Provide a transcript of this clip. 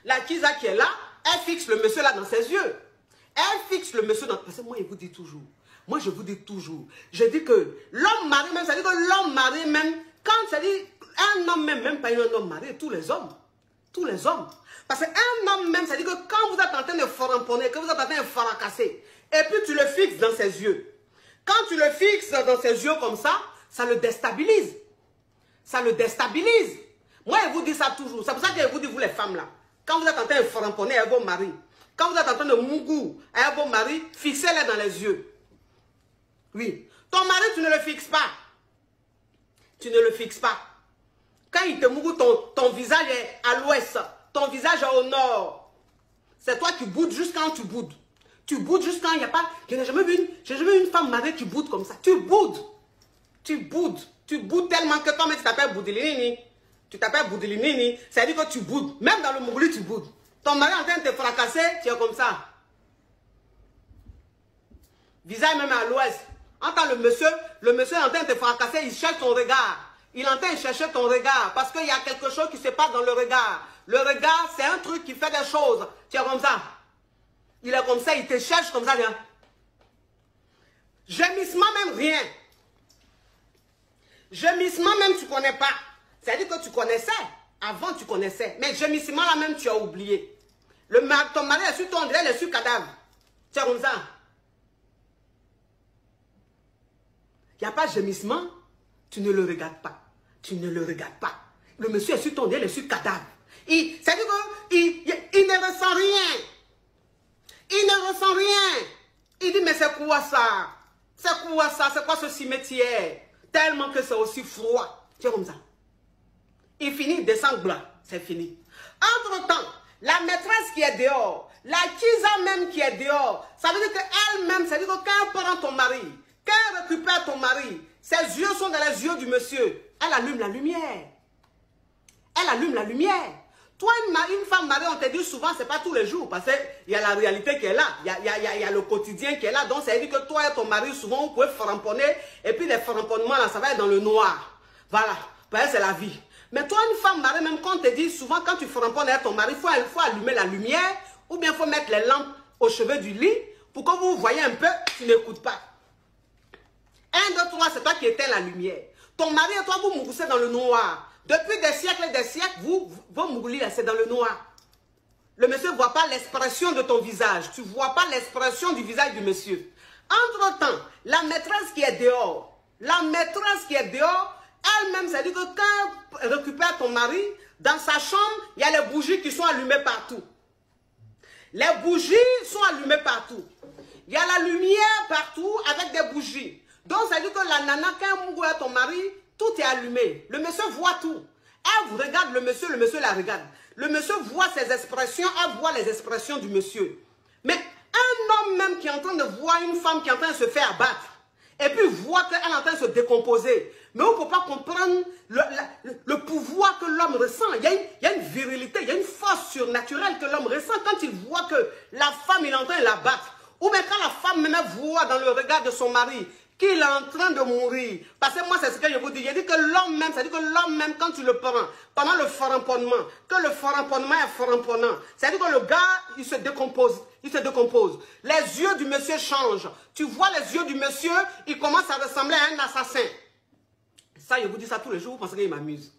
La Kisa qui est là, elle fixe le monsieur là dans ses yeux. Elle fixe le monsieur dans... Parce que moi, je vous dis toujours. Moi, je vous dis toujours. Je dis que l'homme marié même, ça dit que l'homme marié même, quand ça dit un homme même pas un homme marié, tous les hommes. Tous les hommes. Parce qu'un homme même, ça dit que quand vous êtes en train de faramponner, que vous êtes en train de fracasser, et puis tu le fixes dans ses yeux. Quand tu le fixes dans ses yeux comme ça le déstabilise. Ça le déstabilise. Moi, je vous dis ça toujours. C'est pour ça que je vous dis, vous les femmes là, quand vous êtes en train de faramponner avec vos maris, quand vous êtes en train de mougou avec vos maris, fixez-les dans les yeux. Oui. Ton mari, tu ne le fixes pas. Tu ne le fixes pas. Quand il te mougou, ton visage est à l'ouest, ton visage est au nord. C'est toi qui boudes juste quand tu boudes. Tu boudes juste quand il n'y a pas... Je n'ai jamais vu une femme mariée qui boude comme ça. Tu boudes. Tu boudes. Tu boudes tellement que toi-même tu t'appelles Boudilinini. Tu t'appelles Boudilinini. Ça veut dire que tu boudes. Même dans le mougli, tu boudes. Ton mari est en train de te fracasser, tu es comme ça. Visage même à l'ouest. Entends le monsieur est en train de te fracasser, il cherche ton regard. Il est en train de chercher ton regard parce qu'il y a quelque chose qui se passe dans le regard. Le regard, c'est un truc qui fait des choses. Tu es comme ça. Il est comme ça, il te cherche comme ça. Viens. Gémissement même rien. Gémissement même tu ne connais pas. C'est-à-dire que tu connaissais. Avant tu connaissais. Mais gémissement là même tu as oublié. Ton mari est sur ton dirait, il est sur cadavre. Tu es comme ça. Il n'y a pas de gémissement. Tu ne le regardes pas. Tu ne le regardes pas. Le monsieur est sur ton dirait, il est sur cadavre. C'est-à-dire qu'il ne ressent rien. Il ne ressent rien. Il dit, mais c'est quoi ça? C'est quoi ça? C'est quoi ce cimetière? Tellement que c'est aussi froid. Tu es comme ça. Il finit, il descend blanc. C'est fini. Entre-temps, la maîtresse qui est dehors, la Kisa même qui est dehors, ça veut dire qu'elle-même, ça veut dire que quand elle prend ton mari, quand elle récupère ton mari, ses yeux sont dans les yeux du monsieur. Elle allume la lumière. Elle allume la lumière. Toi, une femme mariée, on te dit souvent, ce n'est pas tous les jours, parce qu'il y a la réalité qui est là, il y a le quotidien qui est là. Donc, ça veut dire que toi et ton mari, souvent, vous pouvez faramponner, et puis les faramponnements, là, ça va être dans le noir. Voilà, parce que c'est la vie. Mais toi, une femme mariée, même quand on te dit, souvent, quand tu faramponnes avec ton mari, il faut allumer la lumière, ou bien il faut mettre les lampes au chevet du lit, pour que vous voyez un peu, tu n'écoutes pas. 1, 2, 3, c'est toi qui éteins la lumière. Ton mari et toi, vous mouroussez dans le noir. Depuis des siècles et des siècles, vos mouglis, c'est dans le noir. Le monsieur ne voit pas l'expression de ton visage. Tu ne vois pas l'expression du visage du monsieur. Entre-temps, la maîtresse qui est dehors, elle-même, ça dit que quand elle récupère ton mari, dans sa chambre, il y a les bougies qui sont allumées partout. Les bougies sont allumées partout. Il y a la lumière partout avec des bougies. Donc, ça dit que la nana, quand elle mourra ton mari, tout est allumé. Le monsieur voit tout. Elle regarde le monsieur la regarde. Le monsieur voit ses expressions, elle voit les expressions du monsieur. Mais un homme même qui est en train de voir une femme qui est en train de se faire abattre, et puis voit qu'elle est en train de se décomposer, mais on ne peut pas comprendre le pouvoir que l'homme ressent. Il y a une virilité, il y a une force surnaturelle que l'homme ressent quand il voit que la femme il est en train de la battre. Ou bien quand la femme même voit dans le regard de son mari qu'il est en train de mourir. Parce que moi, c'est ce que je vous dis. Je dis que l'homme même, c'est-à-dire que l'homme même, quand tu le prends, pendant le faramponnement, que le faramponnement est faramponnant, c'est-à-dire que le gars, il se décompose. Il se décompose. Les yeux du monsieur changent. Tu vois les yeux du monsieur, il commence à ressembler à un assassin. Ça, je vous dis ça tous les jours, vous pensez qu'il m'amuse.